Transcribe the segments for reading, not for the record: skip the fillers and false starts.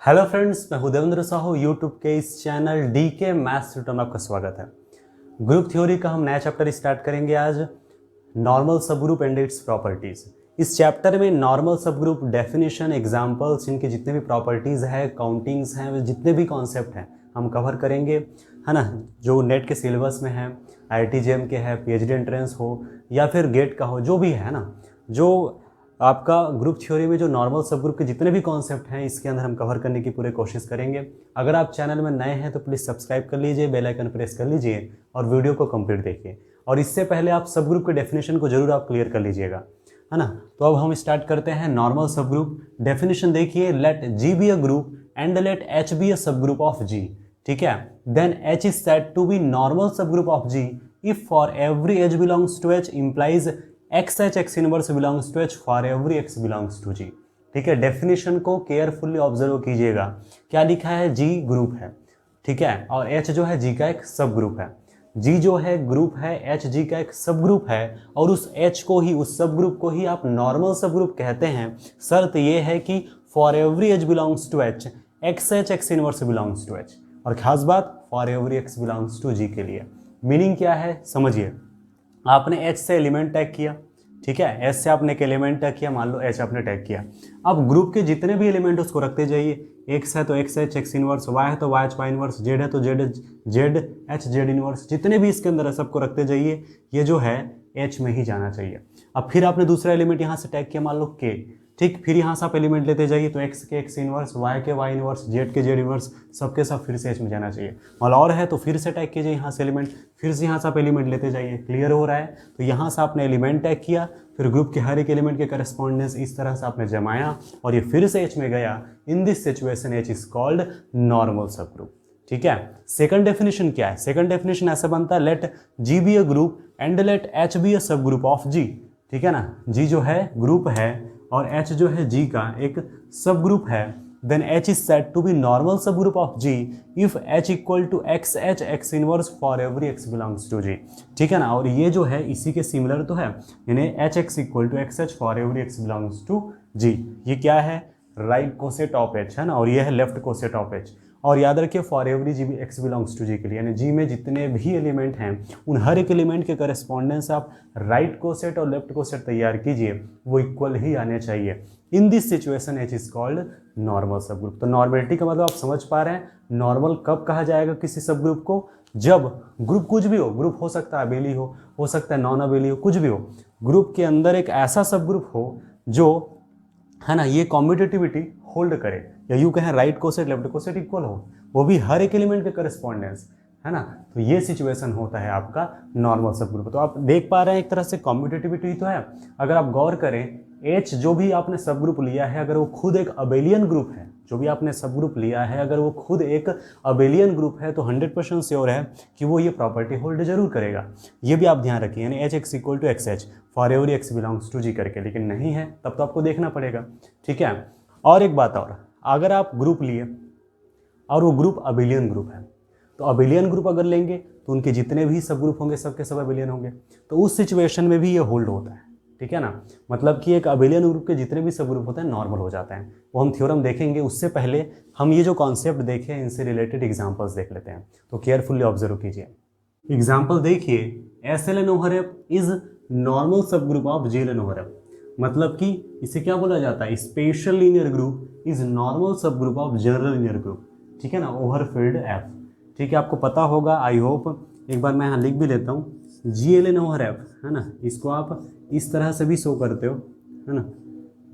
Hello friends, मैं Devendra Sahu. YouTube के इस चैनल डी के मैथ्स ट्यूटर में आपका स्वागत है। ग्रुप थ्योरी का हम नया चैप्टर स्टार्ट करेंगे आज, नॉर्मल सब ग्रुप एंड इट्स प्रॉपर्टीज। इस चैप्टर में नॉर्मल सब ग्रुप डेफिनेशन, एग्जांपल्स, इनके जितने भी प्रॉपर्टीज़ हैं, काउंटिंग्स हैं, जितने भी कॉन्सेप्ट हैं हम कवर करेंगे, है ना। जो नेट के सिलेबस में है, IIT-JEM के है, PhD एंट्रेंस हो या फिर गेट का हो, जो भी है ना, जो आपका ग्रुप थ्योरी में जो नॉर्मल सब ग्रुप के जितने भी कॉन्सेप्ट हैं इसके अंदर हम कवर करने की पूरी कोशिश करेंगे। अगर आप चैनल में नए हैं तो प्लीज़ सब्सक्राइब कर लीजिए, बेल आइकन प्रेस कर लीजिए और वीडियो को कंप्लीट देखिए। और इससे पहले आप सब ग्रुप के डेफिनेशन को जरूर आप क्लियर कर लीजिएगा, है ना। तो अब हम स्टार्ट करते हैं नॉर्मल सब ग्रुप। डेफिनेशन देखिए, let G be a group and let H be a सब ग्रुप ऑफ G। ठीक है, then H is said to be normal सब group of G if for every H belongs to H implies XH X inverse belongs to H for every X belongs to G। ठीक है, definition को carefully observe कीजिएगा। क्या लिखा है? G group है, ठीक है, और H जो है G का एक सब ग्रुप है। G जो है ग्रुप है, H G का एक सब ग्रुप है, और उस H को ही, उस सब ग्रुप को ही आप नॉर्मल सब ग्रुप कहते हैं। शर्त यह है कि for every H belongs to H XH X inverse belongs to H, और खास बात for every X belongs to G के लिए। मीनिंग क्या है समझिए। आपने H से एलिमेंट टैग किया, ठीक है, H से आपने एक एलिमेंट टैग किया, मान लो H आपने टैग किया। अब ग्रुप के जितने भी एलिमेंट उसको रखते जाइए। X है तो XH X इनवर्स, Y है तो YH Y इनवर्स, Z है तो ZH Z इनवर्स, जितने भी इसके अंदर है सबको रखते जाइए। ये जो है H में ही जाना चाहिए। अब फिर आपने दूसरा एलिमेंट यहाँ से टैग किया, मान लो K, ठीक, फिर यहाँ से आप एलिमेंट लेते जाइए तो X के X इनवर्स, Y के Y इनवर्स, Z के Z इनवर्स, सबके सब फिर से H में जाना चाहिए। और है तो फिर से टैग कीजिए यहाँ से एलिमेंट, फिर से यहाँ से आप एलिमेंट लेते जाइए। क्लियर हो रहा है? तो यहाँ से आपने एलिमेंट टैग किया, फिर ग्रुप के हर एक एलिमेंट के करस्पॉन्डेंस इस तरह से आपने जमाया और ये फिर से H में गया। In this situation H is called normal सब ग्रुप। ठीक है, सेकंड डेफिनेशन क्या है? सेकंड डेफिनेशन ऐसा बनता है, let G be a group and let H be a सब ग्रुप ऑफ G। ठीक है ना, G जो है ग्रुप है और H जो है G का एक सब ग्रुप है। Then H is said to be normal सब group of G if H equal to XH X inverse for every X belongs to G। ठीक है ना, और ये जो है इसी के सिमिलर तो है, यानी HX equal to XH for every X belongs to G। ये क्या है? राइट कोसेट ऑफ H, है ना, और ये है लेफ्ट कोसेट ऑफ H। और याद रखिए for every G X belongs to G के लिए, यानी G में जितने भी एलिमेंट हैं उन हर एक एलिमेंट के करस्पॉन्डेंस आप राइट कोसेट और लेफ्ट कोसेट तैयार कीजिए, वो इक्वल ही आने चाहिए। In this situation H is called normal सब ग्रुप। तो नॉर्मलिटी का मतलब आप समझ पा रहे हैं, नॉर्मल कब कहा जाएगा किसी सब ग्रुप को? जब ग्रुप कुछ भी हो, ग्रुप हो सकता है अबेली हो सकता है नॉन अबेली हो, कुछ भी हो, ग्रुप के अंदर एक ऐसा सब ग्रुप हो जो, है ना, ये कॉम्पिटिटिविटी होल्ड करे, या यूँ कहें right coset left coset equal हो, वो भी हर एक एलिमेंट के करस्पॉन्डेंस, है ना। तो ये सिचुएशन होता है आपका नॉर्मल सब ग्रुप। तो आप देख पा रहे हैं एक तरह से कॉम्पिटिटिविटी तो है। अगर आप गौर करें, H जो भी आपने सब ग्रुप लिया है, अगर वो खुद एक अबेलियन ग्रुप है, जो भी आपने सब ग्रुप लिया है अगर वो खुद एक अबेलियन ग्रुप है तो 100% श्योर है कि वो ये प्रॉपर्टी होल्ड जरूर करेगा। ये भी आप ध्यान रखिए, यानी HX equal to XH for every X belongs to G करके। लेकिन नहीं है तब तो आपको देखना पड़ेगा। ठीक है, और एक बात और, अगर आप ग्रुप लिए और वो ग्रुप अबेलियन ग्रुप है, तो अबेलियन ग्रुप अगर लेंगे तो उनके जितने भी सब ग्रुप होंगे सबके सब अबेलियन होंगे, तो उस सिचुएशन में भी ये होल्ड होता है। ठीक है ना, मतलब कि एक अबेलियन ग्रुप के जितने भी सब ग्रुप होते हैं नॉर्मल हो जाते हैं। वो हम थ्योरम देखेंगे, उससे पहले हम ये जो कॉन्सेप्ट देखे हैं इनसे रिलेटेड एग्जांपल्स देख लेते हैं। तो केयरफुली ऑब्जर्व कीजिए। एग्जांपल देखिए, SLNORF इज नॉर्मल सब ग्रुप ऑफ GLNORF। मतलब कि इसे क्या बोला जाता है? Special linear group is normal सब group of general linear group. ठीक है ना, ओवरफिल्ड F। ठीक है, आपको पता होगा, आई होप। एक बार मैं यहाँ लिख भी लेता हूँ, GLNORF, है ना, इसको आप इस तरह से भी शो करते हो, है ना,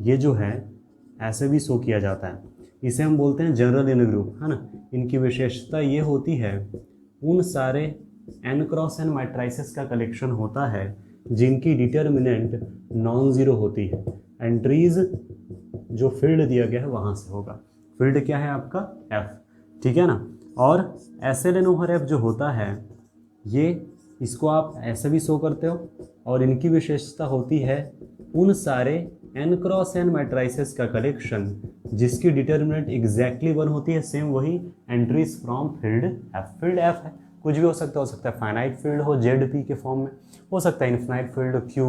ये जो है ऐसे भी शो किया जाता है। इसे हम बोलते हैं जनरल लीनियर ग्रुप, है ना। इनकी विशेषता ये होती है, उन सारे N क्रॉस N मैट्रिसेस का कलेक्शन होता है जिनकी डिटर्मिनेंट नॉन जीरो होती है। एंट्रीज जो फील्ड दिया गया है वहाँ से होगा। फील्ड क्या है आपका? F। ठीक है ना, और SLNORF जो होता है ये, इसको आप ऐसे भी शो करते हो, और इनकी विशेषता होती है उन सारे N क्रॉस N मैट्रिसेस का कलेक्शन जिसकी डिटर्मिनेंट एग्जैक्टली 1 होती है। सेम वही entries from field F। Field F है, कुछ भी हो सकता है फाइनाइट फील्ड हो ZP के फॉर्म में, हो सकता है इन्फिनाइट फील्ड Q,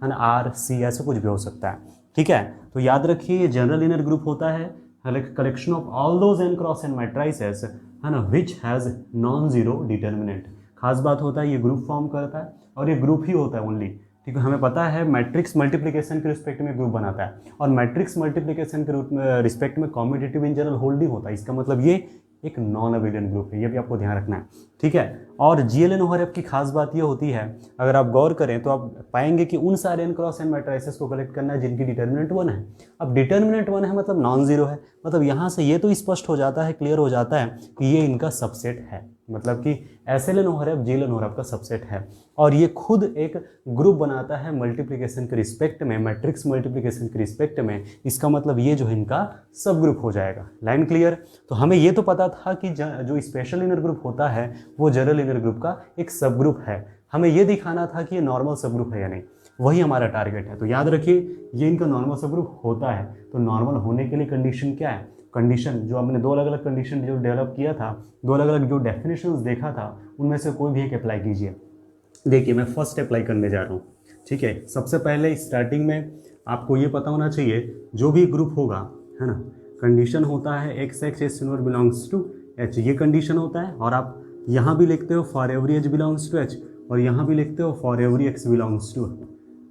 है ना, R C, ऐसे कुछ भी हो सकता है। ठीक है, तो याद रखिए ये जनरल लीनियर ग्रुप होता है collection of all those n cross n matrices, है ना, which has non zero determinant. खास बात होता है ये ग्रुप फॉर्म करता है और ये ग्रुप ही होता है ओनली, ठीक है। हमें पता है मैट्रिक्स मल्टीप्लिकेशन के रिस्पेक्ट में ग्रुप बनाता है और मैट्रिक्स मल्टीप्लिकेशन के रिस्पेक्ट में कॉम्यूटेटिव इन जनरल होल्ड नहीं होता। इसका मतलब ये एक नॉन अबेलियन ग्रुप है, ये भी आपको ध्यान रखना है, ठीक है। और GLN ओवर F की खास बात ये होती है, अगर आप गौर करें तो आप पाएंगे कि उन सारे n क्रॉस n मैट्राइसेस को कलेक्ट करना है जिनकी डिटर्मिनेंट 1 है। अब डिटर्मिनेंट 1 है मतलब नॉन जीरो है, मतलब यहाँ से ये तो स्पष्ट हो जाता है, क्लियर हो जाता है कि ये इनका सबसेट है, मतलब कि SLN over F GLN over F का सबसेट है और ये खुद एक ग्रुप बनाता है मल्टीप्लिकेशन के रिस्पेक्ट में, मैट्रिक्स मल्टीप्लिकेशन के रिस्पेक्ट में। इसका मतलब ये जो है इनका सब ग्रुप हो जाएगा। Line clear? तो हमें ये तो पता था कि जो स्पेशल इनर ग्रुप होता है वो जनरल इनर ग्रुप का एक सब ग्रुप है। हमें ये दिखाना था कि ये नॉर्मल सब ग्रुप है या नहीं, वही हमारा टारगेट है। तो याद रखिए ये इनका नॉर्मल सब ग्रुप होता है। तो नॉर्मल होने के लिए कंडीशन क्या है? कंडीशन जो हमने दो अलग अलग कंडीशन जो डेवलप किया था, दो अलग अलग जो डेफिनेशंस देखा था, उनमें से कोई भी एक अप्लाई कीजिए। देखिए मैं फर्स्ट अप्लाई करने जा रहा हूँ, ठीक है। सबसे पहले स्टार्टिंग में आपको ये पता होना चाहिए जो भी ग्रुप होगा, है ना, कंडीशन होता है X X S inverse belongs to H, ये कंडीशन होता है। और आप यहाँ भी लिखते हो for every H belongs to H और यहाँ भी लिखते हो for every X belongs to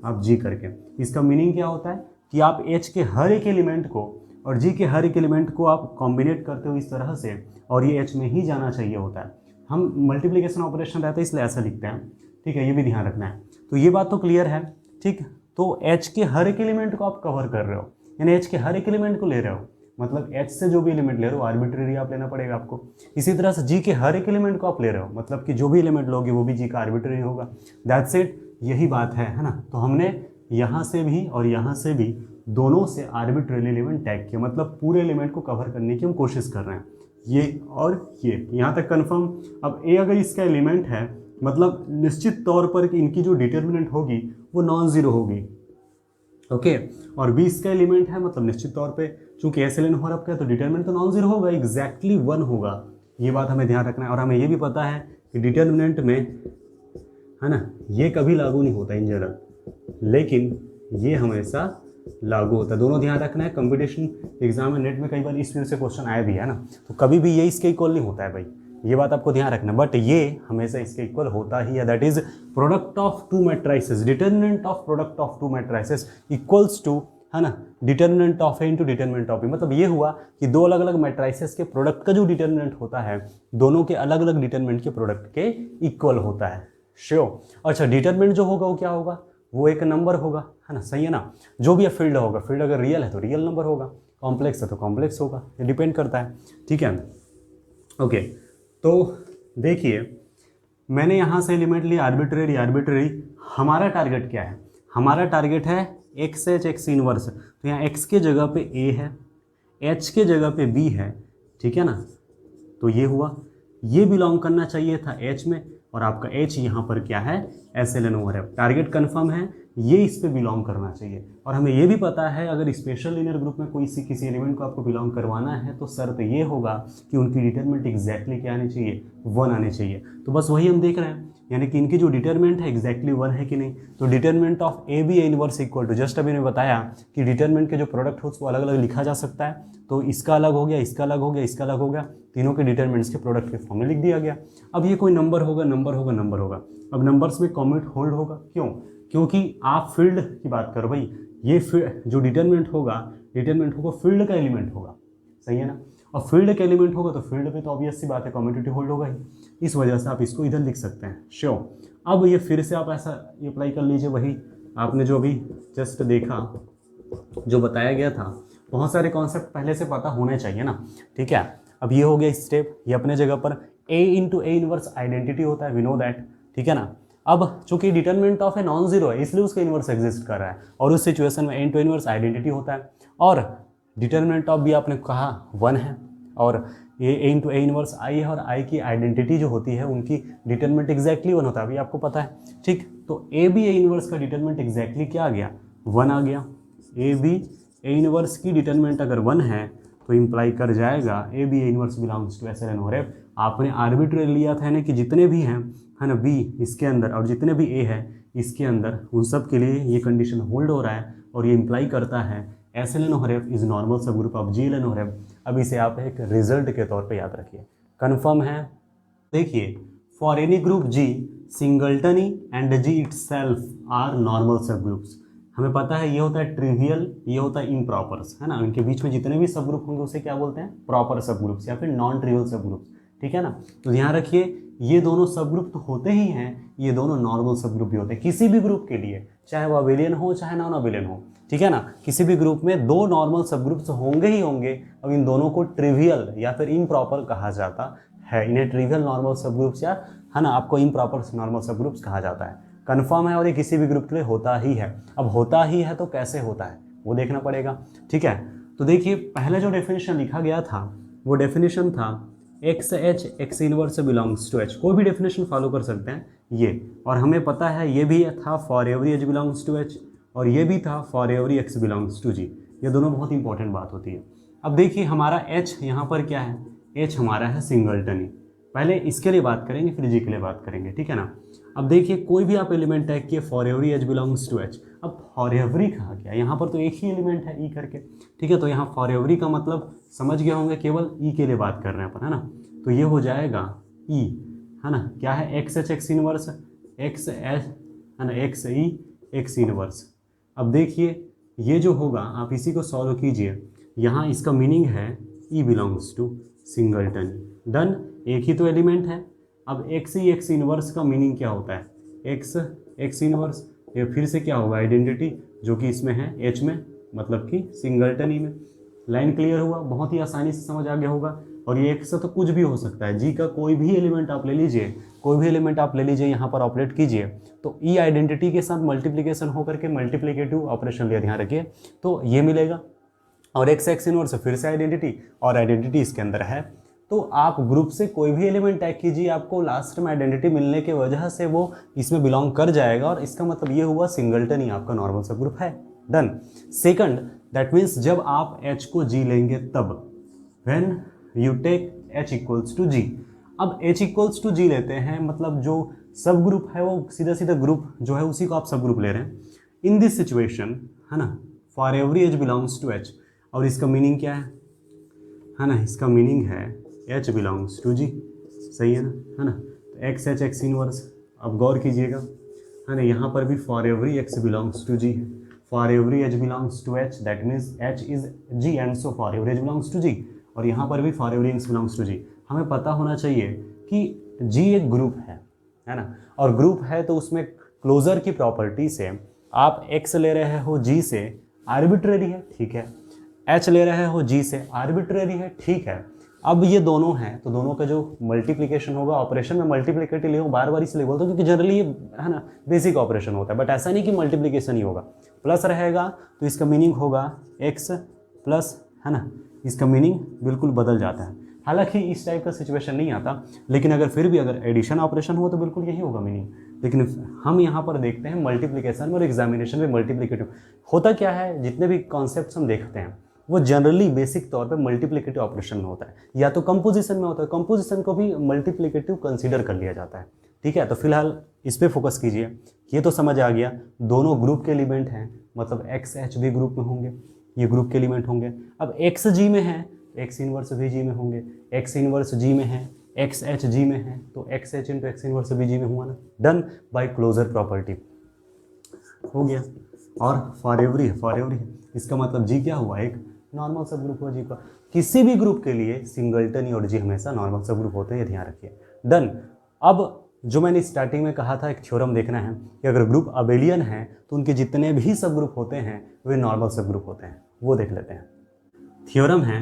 आप जी करके। इसका मीनिंग क्या होता है कि आप एच के हर एक एलिमेंट को और जी के हर एक एलिमेंट को आप कॉम्बिनेट करते हो इस तरह से और ये एच में ही जाना चाहिए होता है। हम मल्टीप्लिकेशन ऑपरेशन रहता है इसलिए ऐसा लिखते हैं, ठीक है, ये भी ध्यान रखना है। तो ये बात तो क्लियर है, ठीक। तो एच के हर एक एलिमेंट को आप कवर कर रहे हो, यानी एच के हर एक एलिमेंट को ले रहे हो, मतलब एच से जो भी एलिमेंट ले रहे हो आर्बिट्रेरी आप लेना पड़ेगा आपको। इसी तरह से जी के हर एक एलिमेंट को आप ले रहे हो, मतलब कि जो भी एलिमेंट लोगे वो भी जी का आर्बिट्रेरी होगा। दैट्स इट, यही बात है ना। तो हमने यहाँ से भी और यहाँ से भी दोनों से आर्बिट्रेरी एलिमेंट टैग किया, मतलब पूरे एलिमेंट को कवर करने की हम कोशिश कर रहे हैं, ये और ये, यहाँ तक कंफर्म। अब ए अगर इसका एलिमेंट है मतलब निश्चित तौर पर कि इनकी जो डिटर्मिनेंट होगी वो नॉन जीरो होगी, ओके। और बी इसका एलिमेंट है मतलब निश्चित तौर पे चूंकि SLN हो रहा है तो डिटर्मिनेंट तो नॉन जीरो होगा, एग्जैक्टली 1 होगा। ये बात हमें ध्यान रखना है। और हमें ये भी पता है कि डिटर्मिनेंट में, है ना, ये कभी लागू नहीं होता इन जनरल, लेकिन ये हमेशा लागू होता है। दोनों ध्यान रखना है। कंपटीशन एग्जाम में नेट में कई बार इस वजह से क्वेश्चन आया भी है ना, तो कभी भी ये इसके इक्वल नहीं होता है भाई, ये बात आपको ध्यान रखना। बट ये हमेशा इसके इक्वल होता ही है, that is product of two matrices, determinant of product of two matrices equals to, है ना, determinant of A into determinant of B. मतलब ये हुआ कि दो अलग अलग मैट्राइसेस के प्रोडक्ट का जो डिटर्मिनेंट होता है दोनों के अलग अलग डिटर्मिनेंट के प्रोडक्ट के इक्वल होता है। श्योर? अच्छा, डिटर्मिनेंट जो होगा वो क्या होगा? वो एक नंबर होगा, है ना, सही है ना। जो भी फील्ड होगा, फील्ड अगर रियल है तो रियल नंबर होगा, कॉम्प्लेक्स है तो कॉम्प्लेक्स होगा, ये डिपेंड करता है, ठीक है। ओके, तो देखिए मैंने यहाँ से एलिमेंट लिया आर्बिट्रेरी। हमारा टारगेट क्या है? हमारा टारगेट है एक्स एच एक्स इनवर्स। तो यहाँ एक्स के जगह पे ए है, एच के जगह पे बी है, ठीक है ना। तो ये हुआ, ये बिलोंग करना चाहिए था एच में और आपका एच यहाँ पर क्या है? SLN over F। Target confirm है, ये इस पे बिलोंग करना चाहिए। और हमें ये भी पता है अगर स्पेशल लीनियर ग्रुप में किसी एलिमेंट को आपको बिलोंग करवाना है तो शर्त ये होगा कि उनकी डिटरमिनेंट एग्जैक्टली क्या आनी चाहिए? 1 आनी चाहिए। तो बस वही हम देख रहे हैं, यानी कि इनकी जो डिटरमिनेंट है एग्जैक्टली 1 है कि नहीं। तो determinant of A B inverse equal to, just अभी मैंने बताया कि डिटरमिनेंट के जो प्रोडक्ट हो उसको अलग अलग लिखा जा सकता है। तो इसका अलग हो गया, इसका अलग हो गया, इसका अलग हो गया, तीनों के डिटरमिनेंट्स के प्रोडक्ट के फॉर्म में लिख दिया गया। अब ये कोई नंबर होगा, नंबर होगा, नंबर होगा। अब नंबर्स में कॉम्यूट होल्ड होगा, क्यों? क्योंकि आप फील्ड की बात करो भाई, ये जो डिटरमिनेंट होगा फील्ड का एलिमेंट होगा, सही है ना। और फील्ड का एलिमेंट होगा तो फील्ड पे तो ऑब्वियस सी बात है कम्यूटेटिव होल्ड होगा ही, इस वजह से आप इसको इधर लिख सकते हैं। श्योर? अब ये फिर से आप ऐसा अप्लाई कर लीजिए, वही आपने जो अभी जस्ट देखा, जो बताया गया था, बहुत सारे कॉन्सेप्ट पहले से पता होने चाहिए ना, ठीक है। अब ये हो गया स्टेप, ये अपने जगह पर A into A inverse identity होता है, वी नो दैट, ठीक है ना। अब चूंकि determinant of a non zero है इसलिए उसका इनवर्स एग्जिस्ट कर रहा है और उस सिचुएशन में A इंटू इनवर्स आइडेंटिटी होता है। और डिटरमिनेंट ऑफ भी आपने कहा 1 है और ये A इंटू ए इनवर्स आई है और आई की आइडेंटिटी जो होती है उनकी डिटरमिनेंट एग्जैक्टली 1 होता है, अभी आपको पता है, ठीक। तो ए बी ए इनवर्स का डिटरमिनेंट एग्जैक्टली क्या आ गया? 1 आ गया। ए बी ए इनवर्स की डिटरमिनेंट अगर 1 है तो इम्प्लाई कर जाएगा A B A inverse belongs to SLN over F। आपने आर्बिट्रेरी लिया था, यानी कि जितने भी हैं, है ना, बी इसके अंदर और जितने भी ए है इसके अंदर, उन सब के लिए ये कंडीशन होल्ड हो रहा है और ये इम्प्लाई करता है एस एल एन और एफ इज नॉर्मल सब group of G L N और एफ। अब इसे आप एक रिजल्ट के तौर पे याद रखिए, कन्फर्म है। देखिए, for any group G singleton e and G itself are normal सब ग्रुप्स। हमें पता है ये होता है ट्रिवियल, ये होता है इम्प्रॉपर्स, है ना। इनके बीच में जितने भी सब ग्रुप होंगे उसे क्या बोलते हैं, प्रॉपर सब ग्रुप्स या फिर नॉन ट्रिवियल सब ग्रुप्स, ठीक है ना। तो ध्यान रखिए ये दोनों सब ग्रुप तो होते ही हैं, ये दोनों नॉर्मल सब ग्रुप भी होते हैं किसी भी ग्रुप के लिए, चाहे वो अबेलियन हो चाहे नॉन अबेलियन हो, ठीक है ना। किसी भी ग्रुप में दो नॉर्मल सब ग्रुप्स होंगे ही होंगे। अब इन दोनों को ट्रिवियल या फिर इम्प्रॉपर कहा जाता है, इन्हें ट्रिवियल नॉर्मल सब ग्रुप्स या, है ना, आपको इम्प्रॉपर नॉर्मल सब ग्रुप्स कहा जाता है। कन्फर्म है, और ये किसी भी ग्रुप के लिए होता ही है। अब होता ही है तो कैसे होता है वो देखना पड़ेगा, ठीक है। तो देखिए पहले जो डेफिनेशन लिखा गया था वो डेफिनेशन था X H X inverse belongs to H. कोई भी डेफिनेशन फॉलो कर सकते हैं ये, और हमें पता है ये भी था for every H belongs to H, और ये भी था for every X belongs to G. ये दोनों बहुत इंपॉर्टेंट बात होती है। अब देखिए हमारा एच यहाँ पर क्या है, एच हमारा है सिंगल्टनी। पहले इसके लिए बात करेंगे फिर जी के लिए बात करेंगे, ठीक है ना। अब देखिए कोई भी आप एलिमेंट टैग किए for every H belongs to H. अब फॉर एवरी कहा गया, यहाँ पर तो एक ही एलिमेंट है ई करके, ठीक है। तो यहाँ फॉर एवरी का मतलब समझ गए होंगे, केवल ई के लिए बात कर रहे हैं अपन, है ना। तो ये हो जाएगा ई, है ना, क्या है x H X inverse, x H, है ना, एक्स ई एक्स इनवर्स। अब देखिए ये जो होगा आप इसी को सॉल्व कीजिए। यहाँ इसका मीनिंग है ई बिलोंग्स टू सिंगल्टनी। डन, एक ही तो एलिमेंट है। अब एक्स ई एक्स इनवर्स का मीनिंग क्या होता है, एक्स एक्स इनवर्स, ये फिर से क्या होगा आइडेंटिटी जो कि इसमें है एच में, मतलब कि सिंगल्टनी में। लाइन क्लियर हुआ, बहुत ही आसानी से समझ आ गया होगा। और ये एक्स तो कुछ भी हो सकता है, जी का कोई भी एलिमेंट आप ले लीजिए, कोई भी एलिमेंट आप ले लीजिए, यहाँ पर ऑपरेट कीजिए तो ई आइडेंटिटी के साथ मल्टीप्लिकेशन होकर के मल्टीप्लिकेटिव ऑपरेशन लिया, ध्यान रखिए, तो ये मिलेगा। और एक्स एक्स इनवर्स फिर से आइडेंटिटी, और आइडेंटिटी इसके अंदर है। तो आप ग्रुप से कोई भी एलिमेंट टैग कीजिए, आपको लास्ट में आइडेंटिटी मिलने की वजह से वो इसमें बिलोंग कर जाएगा, और इसका मतलब ये हुआ सिंगल्टन आपका नॉर्मल सब ग्रुप है। डन। सेकंड, दैट मीन्स जब आप एच को जी लेंगे तब, when you take H equals to G. अब एच इक्वल्स टू जी लेते हैं, मतलब जो सब ग्रुप है वो सीधा सीधा ग्रुप जो है उसी को आप सब ग्रुप ले रहे हैं। इन दिस सिचुएशन, है ना, for every H belongs to H, और इसका मीनिंग क्या है ना, इसका मीनिंग है एच बिलोंग्स टू जी, सही है ना, तो एक्स एच एक्स इनवर्स। अब गौर कीजिएगा, है ना, यहाँ पर भी for every X belongs to G है, for every H belongs to H, that means H is G and so for every H belongs to G. और यहाँ पर भी for every X belongs to G. हमें पता होना चाहिए कि जी एक ग्रुप है ना, और ग्रुप है तो उसमें क्लोजर की प्रॉपर्टी से आप एक्स ले रहे हो जी से, आर्बिट्रेरी है, ठीक है, एच ले रहे हो जी से, आर्बिट्रेरी है, ठीक है। अब ये दोनों हैं तो दोनों का जो मल्टीप्लिकेशन होगा, ऑपरेशन में मल्टीप्लिकेटिव ले, बार बार इसलिए बोलता हूँ क्योंकि जनरली ये, है ना, बेसिक ऑपरेशन होता है, बट ऐसा नहीं कि मल्टीप्लिकेशन ही होगा। प्लस रहेगा तो इसका मीनिंग होगा एक्स प्लस, है ना, इसका मीनिंग बिल्कुल बदल जाता है। हालांकि इस टाइप का सिचुएशन नहीं आता, लेकिन अगर फिर भी अगर एडिशन ऑपरेशन हो तो बिल्कुल यही होगा मीनिंग। लेकिन हम यहाँ पर देखते हैं मल्टीप्लिकेशन और एग्जामिनेशन में मल्टीप्लिकेटिव होता क्या है, जितने भी कॉन्सेप्ट्स हम देखते हैं वो जनरली बेसिक तौर पे मल्टीप्लिकेटिव ऑपरेशन में होता है, या तो कंपोजिशन में होता है, कंपोजिशन को भी मल्टीप्लिकेटिव कंसीडर कर लिया जाता है, ठीक है। तो फिलहाल इस पे फोकस कीजिए। ये तो समझ आ गया, दोनों ग्रुप के एलिमेंट हैं, मतलब एक्स एच भी ग्रुप में होंगे, ये ग्रुप के एलिमेंट होंगे। अब एक्स जी में है, एक्स इनवर्स भी जी में होंगे, एक्स इनवर्स जी में है, एक्स एच जी में है, तो x H into x inverse भी जी में हुआ ना। डन बाय क्लोजर प्रॉपर्टी हो गया। और फॉर एवरी इसका मतलब जी क्या हुआ, एक नॉर्मल सब ग्रुप हो जी का। किसी भी ग्रुप के लिए सिंगल्टन और जी हमेशा नॉर्मल सब ग्रुप होते हैं, ये ध्यान रखिए। डन। अब जो मैंने स्टार्टिंग में कहा था एक थ्योरम देखना है कि अगर ग्रुप अबेलियन है तो उनके जितने भी सब ग्रुप होते हैं वे नॉर्मल सब ग्रुप होते हैं, वो देख लेते हैं। थ्योरम है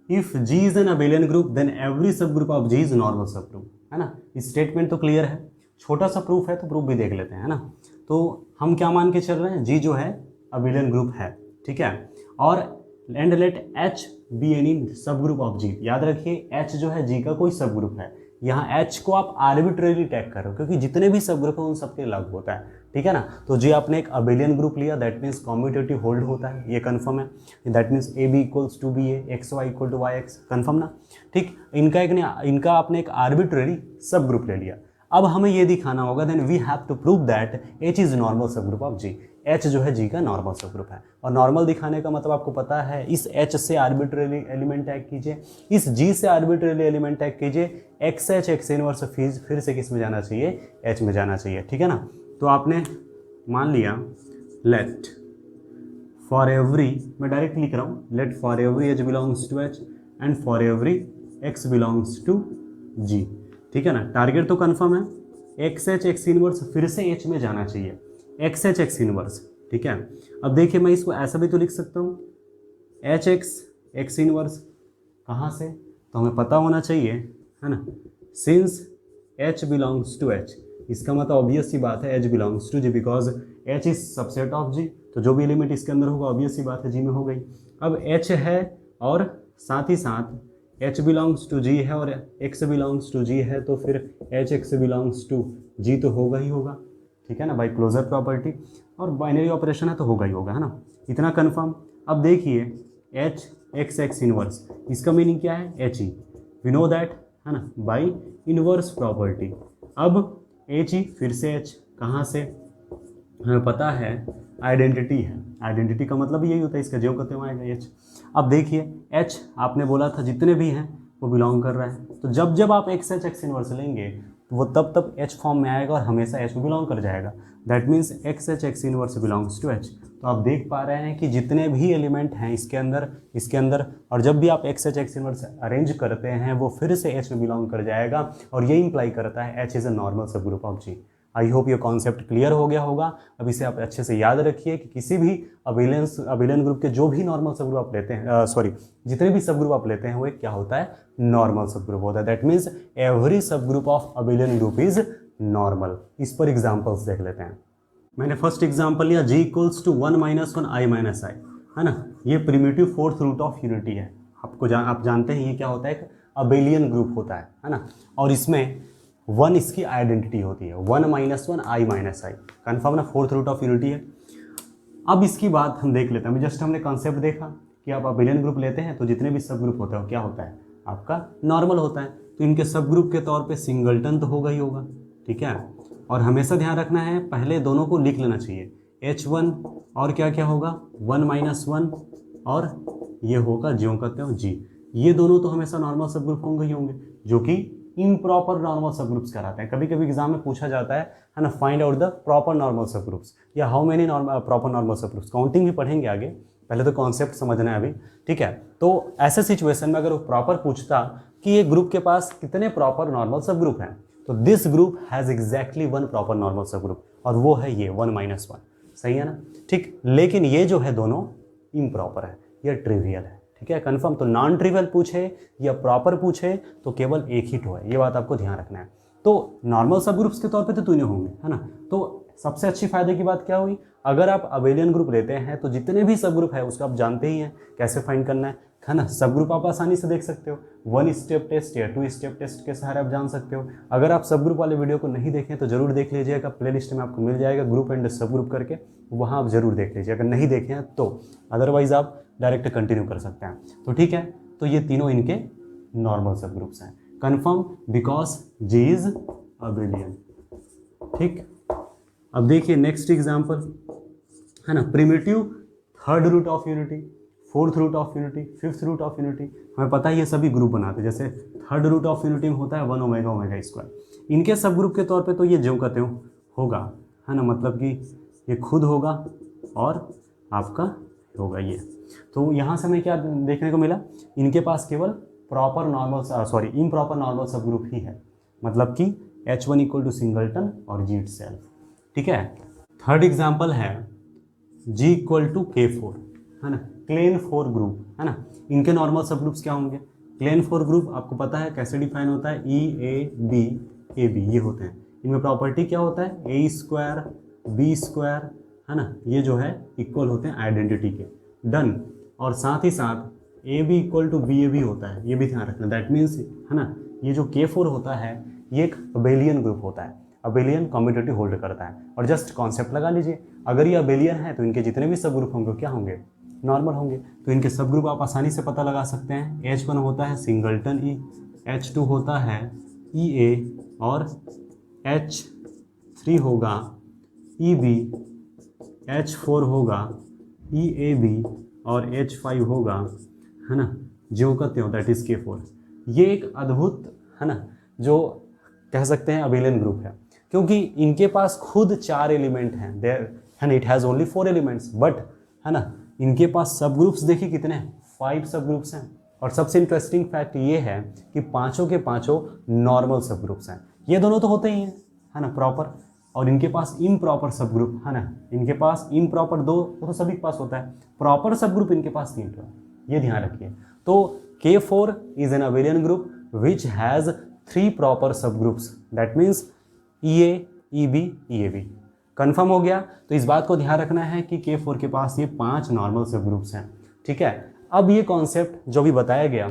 if G is an abelian group then every सब group of G is normal सब ग्रुप, है ना। स्टेटमेंट तो क्लियर है, छोटा सा प्रूफ है तो प्रूफ भी देख लेते हैं, है ना। तो हम क्या मान के चल रहे हैं, जी जो है अबेलियन ग्रुप है, ठीक है, और and let H be any सब ग्रुप ऑफ जी। याद रखिए एच जो है जी का कोई सब ग्रुप है, यहाँ एच को आप आर्बिट्रेरी टैग करो क्योंकि जितने भी सब ग्रुप हैं उन सबके लागू होता है, ठीक है ना। तो जी आपने एक अबेलियन ग्रुप लिया, दैट मीन्स कॉम्यूटेटिव होल्ड होता है, ये कन्फर्म है। That means A B equals to B A, X Y equal to Y X, confirm ना। ठीक, इनका आपने एक आर्बिट्रेरी सब ग्रुप ले लिया। अब हमें ये दिखाना होगा, then we have to prove that H is normal सब ग्रुप ऑफ जी। H जो है G का नॉर्मल सब ग्रुप है। और नॉर्मल दिखाने का मतलब आपको पता है, इस H से आर्बिट्रेरी एलिमेंट टैग कीजिए, इस G से आर्बिट्रेरी एलिमेंट टैग कीजिए, XH X इनवर्स फिर से किस में जाना चाहिए, H में जाना चाहिए, ठीक है ना। तो आपने मान लिया लेट फॉर एवरी, मैं डायरेक्ट लिख रहा हूँ, let for every H belongs to H and for every X belongs to G, ठीक है ना। टारगेट तो कन्फर्म है, XH X इनवर्स फिर से H में जाना चाहिए, XH X इनवर्स, ठीक है। अब देखिए मैं इसको ऐसा भी तो लिख सकता हूँ, HX X इनवर्स कहाँ से, तो हमें पता होना चाहिए, है ना, since H belongs to H, इसका मतलब ऑब्वियस सी बात है H belongs to G, because H is subset of G, तो जो भी एलिमेंट इसके अंदर होगा ऑब्वियस सी बात है G में हो गई। अब H है और साथ ही साथ H बिलोंग्स टू G है और X बिलोंग्स टू G है, तो फिर H X belongs to G तो होगा ही होगा, ठीक है ना, बाई क्लोजर प्रॉपर्टी, और बाइनरी ऑपरेशन है तो होगा ही होगा, है ना, इतना कन्फर्म। अब देखिए H X X इनवर्स, इसका मीनिंग क्या है, HE, वी नो दैट, है ना, बाई इनवर्स प्रॉपर्टी। अब HE फिर से H कहाँ से, हमें पता है आइडेंटिटी है, आइडेंटिटी का मतलब यही होता है, इसका जो कहते हैं आएगा H। अब देखिए H आपने बोला था जितने भी हैं वो बिलोंग कर रहा है, तो जब जब आप XH X इनवर्स लेंगे तो वो तब तब H फॉर्म में आएगा और हमेशा H में बिलोंग कर जाएगा, that means XH X inverse belongs to H। तो आप देख पा रहे हैं कि जितने भी एलिमेंट हैं इसके अंदर और जब भी आप XH X इनवर्स अरेंज करते हैं वो फिर से H में बिलोंग कर जाएगा, और ये इंप्लाई करता है H इज़ अ नॉर्मल सब group of G। I hope ये कॉन्सेप्ट क्लियर हो गया होगा। अब इसे आप अच्छे से याद रखिए कि किसी भी अबेलियन ग्रुप के जो भी नॉर्मल सब ग्रुप आप लेते हैं, जितने भी सब ग्रुप आप लेते हैं वो एक क्या होता है, नॉर्मल सब ग्रुप होता है। दैट मीन्स एवरी सब group of abelian group is normal. इस पर एग्जाम्पल्स देख लेते हैं। मैंने फर्स्ट एग्जाम्पल लिया, G equals to 1 - 1 I - I, है ना, ये primitive fourth root of unity है। आप जानते हैं ये क्या होता है, एक अबेलियन ग्रुप होता है ना, और इसमें 1 इसकी आइडेंटिटी होती है, 1 - 1 I - I, कन्फर्म ना, फोर्थ रूट ऑफ यूनिटी है। अब इसकी बात हम देख लेते हैं, जस्ट हमने कॉन्सेप्ट देखा कि आप अबेलियन ग्रुप लेते हैं तो जितने भी सब ग्रुप होते हैं क्या होता है, आपका नॉर्मल होता है, तो इनके सब ग्रुप के तौर पे सिंगलटन तो होगा ही होगा, ठीक है। और हमेशा ध्यान रखना है, पहले दोनों को लिख लेना चाहिए, H1 और क्या क्या होगा, 1 - 1 और ये होगा जो कहते हो G, ये दोनों तो हमेशा नॉर्मल सब ग्रुप होंगे ही होंगे, जो कि इम्प्रॉपर नॉर्मल सब ग्रुप्स कराते हैं। कभी कभी एग्जाम में पूछा जाता है ना, find out the proper normal सब ग्रुप्स, या हाउ मेनी प्रॉपर नॉर्मल सब ग्रुप्स, काउंटिंग भी पढ़ेंगे आगे, पहले तो कॉन्सेप्ट समझना है अभी, ठीक है। तो ऐसे सिचुएशन में अगर वो प्रॉपर पूछता कि ये ग्रुप के पास कितने प्रॉपर नॉर्मल सब ग्रुप हैं, तो this group has exactly 1 proper normal सब ग्रुप, और वो है ये 1 - 1, सही है ना, ठीक। लेकिन ये जो है दोनों इम्प्रॉपर है, ये ट्रिवियल है, ठीक है, कंफर्म। तो नॉन ट्रिवियल पूछे या प्रॉपर पूछे तो केवल एक ही ठो है, ये बात आपको ध्यान रखना है। तो नॉर्मल सब ग्रुप्स के तौर पे तो तीनों होंगे, है ना। तो सबसे अच्छी फायदे की बात क्या हुई, अगर आप अबेलियन ग्रुप लेते हैं तो जितने भी सब ग्रुप है उसको आप जानते ही हैं कैसे फाइंड करना है ना। सब ग्रुप आप आसानी से देख सकते हो, 1 स्टेप टेस्ट या 2 स्टेप टेस्ट के सहारे आप जान सकते हो। अगर आप सब ग्रुप वाले वीडियो को नहीं देखें तो जरूर देख लीजिएगा, प्लेलिस्ट में आपको मिल जाएगा ग्रुप एंड सब ग्रुप करके, वहाँ आप जरूर देख लीजिए अगर नहीं देखे हैं तो, अदरवाइज आप डायरेक्ट कंटिन्यू कर सकते हैं। तो ठीक है, तो ये तीनों इनके नॉर्मल सब ग्रुप्स हैं, confirm, because G is abelian, ठीक। अब देखिए नेक्स्ट एग्जांपल, है ना, primitive third root of unity, fourth root of unity, fifth root of unity, हमें पता है ये सभी ग्रुप बनाते हैं। जैसे थर्ड रूट ऑफ यूनिटी में होता है 1 ओमेगा ओमेगा स्क्वायर, इनके सब ग्रुप के तौर पे तो ये जो कहते हो होगा, है ना, मतलब कि ये खुद होगा और आपका होगा ये। तो यहाँ से हमें क्या देखने को मिला, इनके पास केवल प्रॉपर नॉर्मल इम्प्रॉपर नॉर्मल सब ग्रुप ही है, मतलब कि H1 इक्वल टू सिंगलटन और G इटसेल्फ, ठीक है। थर्ड एग्जाम्पल है G इक्वल टू K4, है ना, क्लेन 4 ग्रुप, है ना। इनके नॉर्मल सब ग्रुप्स क्या होंगे, क्लेन 4 ग्रुप आपको पता है कैसे डिफाइन होता है, E A B A B ये होते हैं। इनमें प्रॉपर्टी क्या होता है, A स्क्वायर B स्क्वायर, है ना, ये जो है इक्वल होते हैं आइडेंटिटी के, डन। और साथ ही साथ A B equal to B A B होता है, ये भी ध्यान रखना। दैट मीन्स, है ना, ये जो K4 होता है ये एक अबेलियन ग्रुप होता है, अबेलियन कम्यूटेटिव होल्ड करता है। और जस्ट कॉन्सेप्ट लगा लीजिए, अगर ये अबेलियन है तो इनके जितने भी सब ग्रुप होंगे क्या होंगे, नॉर्मल होंगे। तो इनके सब ग्रुप आप आसानी से पता लगा सकते हैं। H1 होता है सिंगलटन E, H2 होता है EA और H3 होगा EB, H4 होगा EAB और H5 होगा, है ना, ज्यों का त्यों, दैट इज K4। ये एक अद्भुत, है ना, जो कह सकते हैं अबेलियन ग्रुप है, क्योंकि इनके पास खुद 4 एलिमेंट हैं, देयर, है ना, it has only 4 elements, but, है ना, इनके पास सब ग्रुप्स देखिए कितने हैं, 5 सब ग्रुप्स हैं। और सबसे इंटरेस्टिंग फैक्ट ये है कि पांचों के पांचों नॉर्मल सब ग्रुप्स हैं। ये दोनों तो होते ही हैं, है ना, प्रॉपर, और इनके पास इम्प्रॉपर सब ग्रुप, है ना, इनके पास इम्प्रॉपर 2 तो सभी के पास होता है, प्रॉपर सब ग्रुप इनके पास 3 तो है, ये ध्यान रखिए। तो K4 is an abelian group which has 3 proper sub groups, that means EA, EB, EAB। Confirm हो गया। तो इस बात को ध्यान रखना है कि K4 के पास ये 5 नॉर्मल सब ग्रुप्स हैं, ठीक है। अब ये कॉन्सेप्ट जो भी बताया गया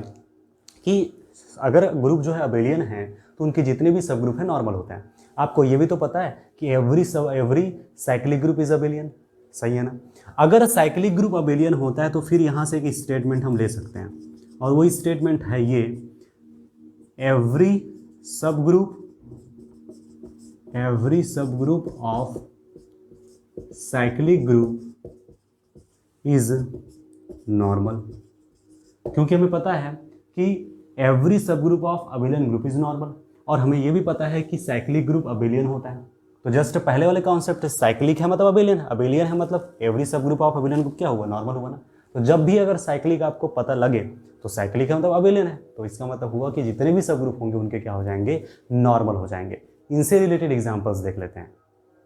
कि अगर ग्रुप जो है अबेलियन है तो उनके जितने भी सब ग्रुप हैं नॉर्मल होते हैं। आपको ये भी तो पता है कि every cyclic group is abelian, सही है ना। अगर साइक्लिक ग्रुप अबेलियन होता है तो फिर यहाँ से एक स्टेटमेंट हम ले सकते हैं, और वो स्टेटमेंट है ये, एवरी सब group of cyclic group is normal. क्योंकि हमें पता है कि एवरी सब group of abelian group is normal, और हमें यह भी पता है कि साइक्लिक ग्रुप अबेलियन होता है। तो जस्ट पहले वाले कॉन्सेप्ट है, साइक्लिक है मतलब अबेलियन, अबेलियन है मतलब एवरी सब ग्रुप ऑफ अबेलियन ग्रुप क्या हुआ, नॉर्मल हुआ ना। तो जब भी अगर साइक्लिक आपको पता लगे तो साइक्लिक है मतलब अबेलियन है, तो इसका मतलब हुआ कि जितने भी सब ग्रुप होंगे उनके क्या हो जाएंगे, नॉर्मल हो जाएंगे। इनसे रिलेटेड एग्जाम्पल्स देख लेते हैं।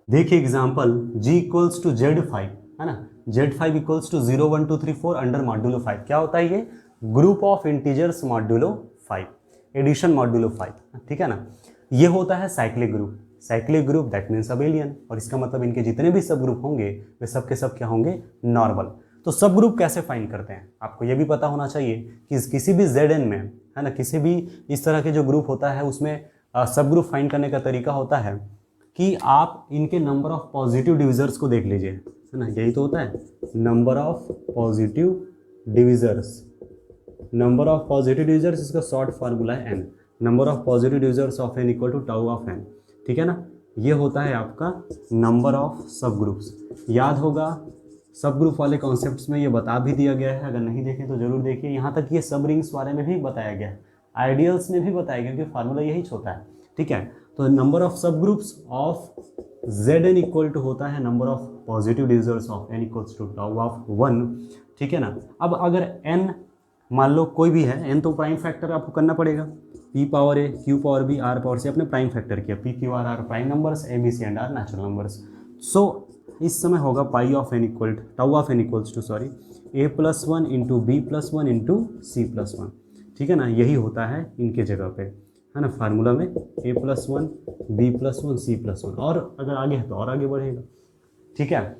देखिए example, G equals to Z5, है ना, Z5 equals to 0 1 2 3 4 under modulo 5। क्या होता है ये, group of integers modulo 5, addition modulo 5, ठीक है ना। ये होता है cyclic group that means abelian, और इसका मतलब इनके जितने भी सब ग्रुप होंगे वे सब के सब क्या होंगे, नॉर्मल। तो सब ग्रुप कैसे फाइंड करते हैं, आपको ये भी पता होना चाहिए कि किसी भी Zn में, है ना, किसी भी इस तरह के जो ग्रुप होता है उसमें सब ग्रुप फाइंड करने का तरीका होता है कि आप इनके नंबर ऑफ पॉजिटिव डिविजर्स को देख लीजिए, है ना, यही तो होता है, number of positive divisors. Number of positive divisors इसका शॉर्ट फार्मूला है n, number of positive divisors of n equal to tau of n, ठीक है ना। ये होता है आपका नंबर ऑफ सब ग्रुप्स। याद होगा सब ग्रुप वाले कॉन्सेप्ट्स में ये बता भी दिया गया है, अगर नहीं देखें तो जरूर देखिए। यहाँ तक ये सब रिंग्स बारे में भी बताया गया है, आइडियल्स में भी बताया गया, क्योंकि फार्मूला यही होता है, ठीक है। तो number of subgroups of Zn equal to होता है number of positive divisors of n equals to tau of 1, ठीक है ना। अब अगर n मान लो कोई भी है, n तो प्राइम फैक्टर आपको करना पड़ेगा, p power a, q power b, r power c, अपने प्राइम फैक्टर किया, p q r r prime numbers, a b c and r natural numbers. So इस समय होगा pi of n equal tau of n equals to sorry a+1 into b+1 into c+1, ठीक है ना। यही होता है इनके जगह पे, है ना, फार्मूला में a+1 b+1 c+1, और अगर आगे है तो और आगे बढ़ेगा, ठीक है।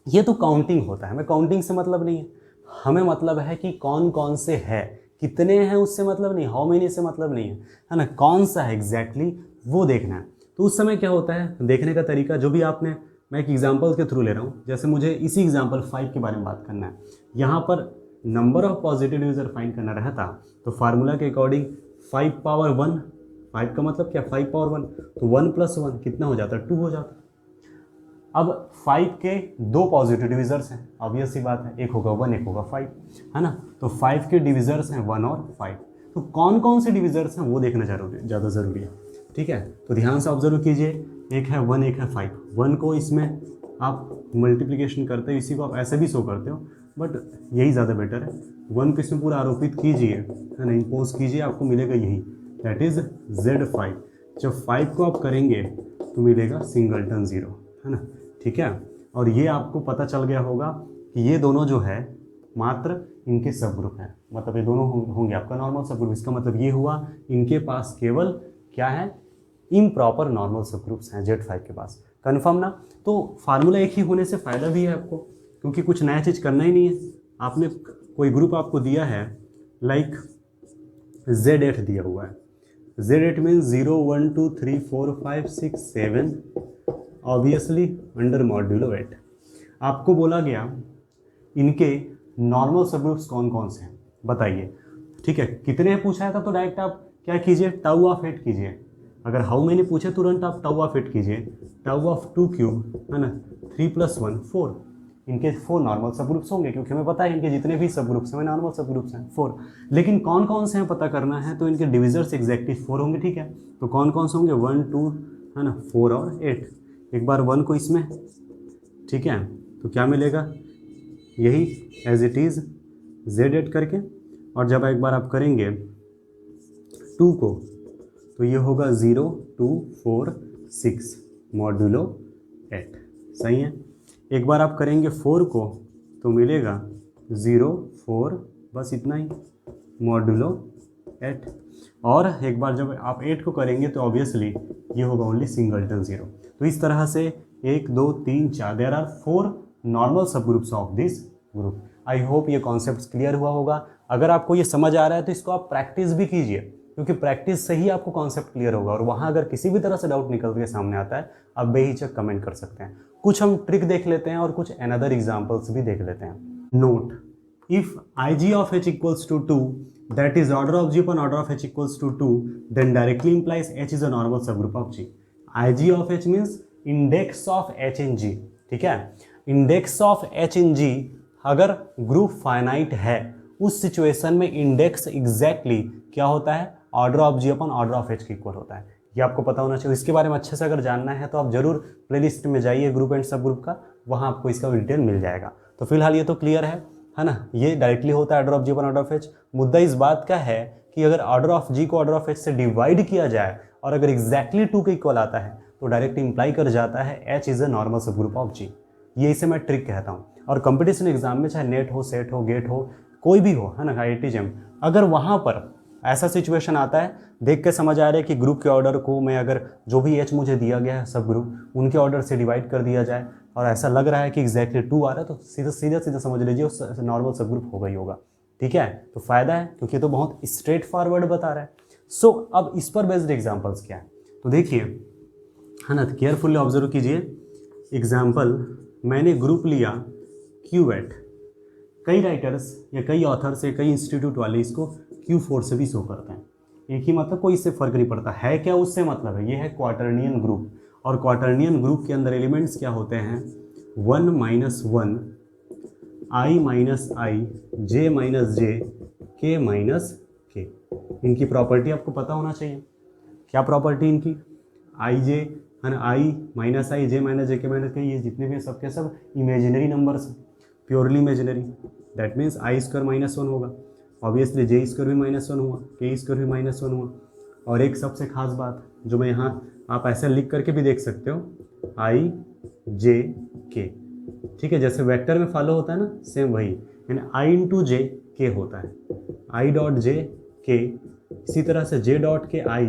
ये तो काउंटिंग होता है, हमें काउंटिंग से मतलब नहीं है, हमें मतलब है कि कौन कौन से है, कितने हैं उससे मतलब नहीं, हाउ मेनी से मतलब नहीं है ना, कौन सा है एग्जैक्टली वो देखना है। तो उस समय क्या होता है देखने का तरीका, जो भी आपने, मैं एक एग्जाम्पल के थ्रू ले रहा हूँ, जैसे मुझे इसी एग्जाम्पल 5 के बारे में बात करना है, यहाँ पर number of positive divisor find करना रहता तो फार्मूला के अकॉर्डिंग 5 पावर 1, 5 का मतलब क्या, 5 पावर 1, तो 1 + 1 कितना हो जाता है, 2 हो जाता है। अब 5 के 2 पॉजिटिव डिविजर्स हैं, ऑब्वियस सी बात है, एक होगा 1 एक होगा 5, है ना। तो 5 के डिविजर्स हैं 1 और 5, तो कौन कौन से डिविजर्स हैं वो देखना ज़्यादा ज़रूरी है, ठीक है। तो ध्यान से ऑब्जर्व कीजिए, एक है 1 एक है 5, 1 को इसमें आप मल्टीप्लिकेशन करते हो, इसी को आप ऐसे भी शो करते हो, बट यही ज़्यादा बेटर है, 1 को इसमें पूरा आरोपित कीजिए, है ना, इम्पोज कीजिए, आपको मिलेगा यही, दैट इज़ Z5। जब 5 को आप करेंगे तो मिलेगा सिंगलटन 0, है ना, ठीक है। और ये आपको पता चल गया होगा कि ये दोनों जो है मात्र इनके सब ग्रुप हैं, मतलब ये दोनों होंगे आपका नॉर्मल सब ग्रुप। इसका मतलब ये हुआ इनके पास केवल क्या है, इम्प्रॉपर नॉर्मल सब ग्रुप्स हैं Z5 के पास। कंफर्म ना। तो फार्मूला एक ही होने से फ़ायदा भी है आपको, क्योंकि कुछ नया चीज़ करना ही नहीं है। आपने कोई ग्रुप आपको दिया है, लाइक Z8 दिया हुआ है, Z8 means 0 1 2 3 4 5 6 7 obviously under modulo 8। आपको बोला गया इनके नॉर्मल सब ग्रुप्स कौन कौन से हैं बताइए, ठीक है। कितने पूछा था तो डायरेक्ट आप क्या कीजिए, टाउ ऑफ 8 कीजिए, अगर हाउ मैनी पूछे तुरंत आप टाउ ऑफ 8 कीजिए, टाउ ऑफ 2 क्यूब है ना, 3 + 1 4, इनके 4 नॉर्मल सब ग्रुप्स होंगे क्योंकि हमें पता है इनके जितने भी सब ग्रुप्स हैं वे नॉर्मल सब ग्रुप्स हैं 4। लेकिन कौन कौन से हैं पता करना है, तो इनके डिविजर्स एग्जैक्टली 4 होंगे, ठीक है। तो कौन कौन से होंगे, 1 2 है ना, 4 और 8। एक बार 1 को इसमें, ठीक है, तो क्या मिलेगा, यही एज इट इज़ Z8 करके, और जब एक बार आप करेंगे 2 को तो ये होगा 0 2 4 6 मॉड्यूलो 8, सही है। एक बार आप करेंगे 4 को तो मिलेगा 0 4, बस इतना ही, मॉड्यूलो 8। और एक बार जब आप 8 को करेंगे तो ऑब्वियसली ये होगा ओनली सिंगलटन 0। तो इस तरह से 1 2 3 4 देयर आर 4 नॉर्मल सब groups of this group. I hope ये कॉन्सेप्ट क्लियर हुआ होगा। अगर आपको ये समझ आ रहा है तो इसको आप प्रैक्टिस भी कीजिए, क्योंकि प्रैक्टिस से ही आपको कॉन्सेप्ट क्लियर होगा। और वहाँ अगर किसी भी तरह से डाउट निकल के सामने आता है, आप बेहिचक कमेंट कर सकते हैं। कुछ हम ट्रिक देख लेते हैं और कुछ अनदर एग्जाम्पल्स भी देख लेते हैं। Note, if IG of H equals to 2, that is order of G upon order of H equals to 2, then directly implies H is a normal subgroup of G. IG of H means index of H in G, ठीक है। Index of H in G अगर group finite है, उस situation में index exactly क्या होता है, order of G upon order of H के इक्वल होता है। ये आपको पता होना चाहिए। इसके बारे में अच्छे से अगर जानना है तो आप जरूर प्लेलिस्ट में जाइए ग्रुप एंड सब ग्रुप का, वहाँ आपको इसका डिटेल मिल जाएगा। तो फिलहाल ये तो क्लियर है ना, ये डायरेक्टली होता है order of G upon order of H। मुद्दा इस बात का है कि अगर ऑर्डर ऑफ G को ऑर्डर ऑफ H से डिवाइड किया जाए और अगर एग्जैक्टली 2 के इक्वल आता है तो डायरेक्ट इंप्लाई कर जाता है H इज अ नॉर्मल सब ग्रुप ऑफ G। ये इसे मैं ट्रिक कहता हूँ। और कंपटीशन एग्जाम में चाहे नेट हो, सेट हो, गेट हो, कोई भी हो, है ना, IIT JEM, अगर वहाँ पर ऐसा सिचुएशन आता है, देख के समझ आ रहा है कि ग्रुप के ऑर्डर को मैं अगर जो भी H मुझे दिया गया है सब ग्रुप, उनके ऑर्डर से डिवाइड कर दिया जाए और ऐसा लग रहा है कि एग्जैक्टली 2 आ रहा है, तो सीधा समझ लीजिए उस नॉर्मल सब ग्रुप होगा ही होगा, ठीक है। तो फायदा है क्योंकि तो बहुत स्ट्रेट फॉरवर्ड बता रहा है। सो अब इस पर बेस्ड एग्जाम्पल्स क्या है, तो देखिए, है ना, केयरफुली ऑब्जर्व कीजिए। एग्जाम्पल, मैंने ग्रुप लिया QAT, कई राइटर्स या कई ऑथर्स या कई इंस्टीट्यूट वाले इसको Q4 से भी शो करते हैं। एक ही मतलब, कोई इससे फर्क नहीं पड़ता है क्या, उससे मतलब है। ये है क्वाटर्नियन ग्रुप, और क्वाटर्नियन ग्रुप के अंदर एलिमेंट्स क्या होते हैं, 1 - 1, I - I, J - J, K - K। इनकी प्रॉपर्टी आपको पता होना चाहिए। क्या प्रॉपर्टी इनकी, IJ है ना, I - I, J - J, K - K, ये जितने भी सब के सब इमेजिनरी नंबर्स हैं, purely imaginary. That means I² -1 होगा, ऑब्वियसली J² भी -1 हुआ, K² भी -1 हुआ। और एक सबसे खास बात जो मैं यहाँ, आप ऐसे लिख करके भी देख सकते हो, I J K, ठीक है, जैसे वेक्टर में फॉलो होता है ना, सेम वही, यानी I × J K होता है, I.J K, इसी तरह से J.K I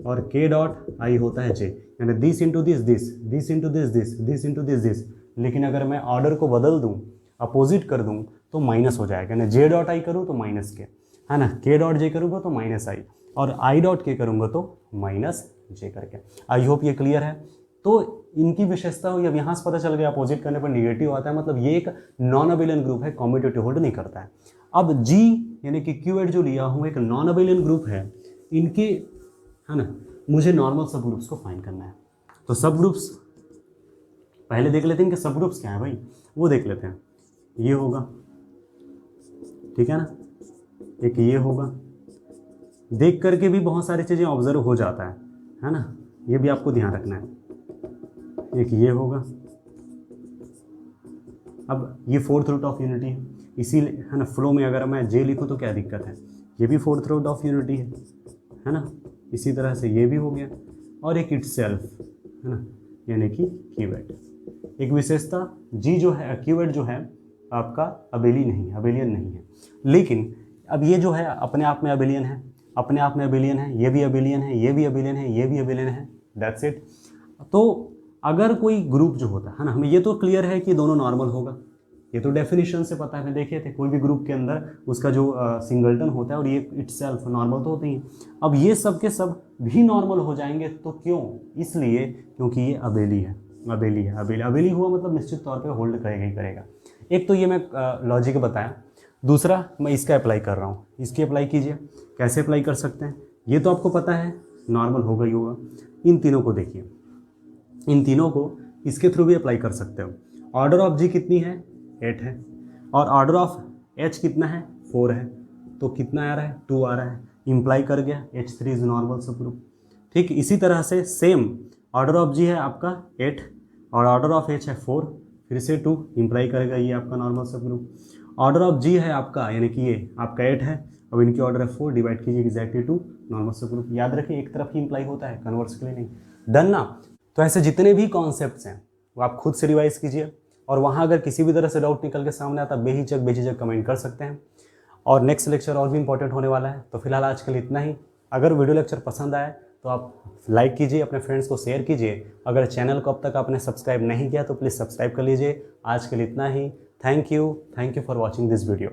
और K.I होता है J, यानी this into this this, this into this this, this into this this. लेकिन अगर मैं ऑर्डर को बदल दूँ, अपोजिट कर दूँ, तो माइनस हो जाएगा, यानी J.I करूँ तो -K, है ना, K.J करूँगा तो -I, और I.K करूँगा तो -J करके। आई होप ये क्लियर है। तो इनकी विशेषता हुई, अब यहाँ से पता चल गया अपोजिट करने पर निगेटिव आता है, मतलब ये एक नॉन अबेलियन ग्रुप है, कॉम्यूटेटिव होल्ड नहीं करता है। अब G यानी कि QAT जो लिया हूँ एक नॉन अबेलियन ग्रुप है, इनके, है ना, मुझे नॉर्मल सब ग्रुप्स को फाइंड करना है। तो सब ग्रुप्स पहले देख लेते हैं इनके सब ग्रुप्स क्या है भाई, वो देख लेते हैं। ये होगा, ठीक है ना, एक ये होगा, देख करके भी बहुत सारी चीज़ें ऑब्जर्व हो जाता है ना, ये भी आपको ध्यान रखना है। एक ये होगा, अब ये 4th रूट ऑफ यूनिटी है, इसीलिए, है ना, फ्लो में अगर मैं J लिखूँ तो क्या दिक्कत है, ये भी 4th रूट ऑफ यूनिटी है ना। इसी तरह से ये भी हो गया, और एक इटसेल्फ, है ना, यानी कि QAT। एक विशेषता, G जो है, QAT जो है आपका अबेली नहीं है, अबेलियन नहीं है, लेकिन अब ये जो है अपने आप में अबेलियन है, अपने आप में अबेलियन है, ये भी अबेलियन है, ये भी अबेलियन है, ये भी अबेलियन है, दैट्स इट। तो अगर कोई ग्रुप जो होता है ना, हमें ये तो क्लियर है कि दोनों नॉर्मल होगा, ये तो डेफिनेशन से पता है, हमें देखे थे, कोई भी ग्रुप के अंदर उसका जो सिंगलटन होता है और ये इटसेल्फ नॉर्मल तो होते ही। अब ये सब के सब भी नॉर्मल हो जाएंगे, तो क्यों, इसलिए क्योंकि ये अबेली है, अबेली है, अबेली हुआ मतलब निश्चित तौर पे होल्ड करेगा ही करेगा। एक तो ये मैं लॉजिक बताया, दूसरा मैं इसका अप्लाई कर रहा हूँ, इसकी अप्लाई कीजिए। कैसे अप्लाई कर सकते हैं, ये तो आपको पता है, नॉर्मल होगा ही होगा। इन तीनों को देखिए, इन तीनों को इसके थ्रू भी अप्लाई कर सकते हो। ऑर्डर ऑफ जी कितनी है, 8 है, और ऑर्डर ऑफ एच कितना है, 4 है, तो कितना आ रहा है, 2 आ रहा है, इम्प्लाई कर गया H3 इज नॉर्मल सब ग्रुप। ठीक, इसी तरह से सेम ऑर्डर ऑफ जी है आपका 8 और ऑर्डर ऑफ एच है 4, फिर से 2 इम्प्लाई करेगा ये आपका नॉर्मल सब ग्रुप। ऑर्डर ऑफ जी है आपका, यानी कि ये आपका 8 है, अब इनकी ऑर्डर है 4, डिवाइड कीजिए एग्जैक्टली 2 नॉर्मल सब ग्रुप। याद रखिए एक तरफ ही इम्प्लाई होता है, कन्वर्स के लिए नहीं। डन ना। तो ऐसे जितने भी कॉन्सेप्ट्स हैं वो आप खुद से रिवाइज कीजिए, और वहाँ अगर किसी भी तरह से डाउट निकल के सामने आता बेझिझक कमेंट कर सकते हैं। और नेक्स्ट लेक्चर और भी इंपॉर्टेंट होने वाला है। तो फिलहाल आज के लिए इतना ही। अगर वीडियो लेक्चर पसंद आए तो आप लाइक कीजिए, अपने फ्रेंड्स को शेयर कीजिए। अगर चैनल को अब तक आपने सब्सक्राइब नहीं किया तो प्लीज़ सब्सक्राइब कर लीजिए। आज के लिए इतना ही। Thank you for watching this video.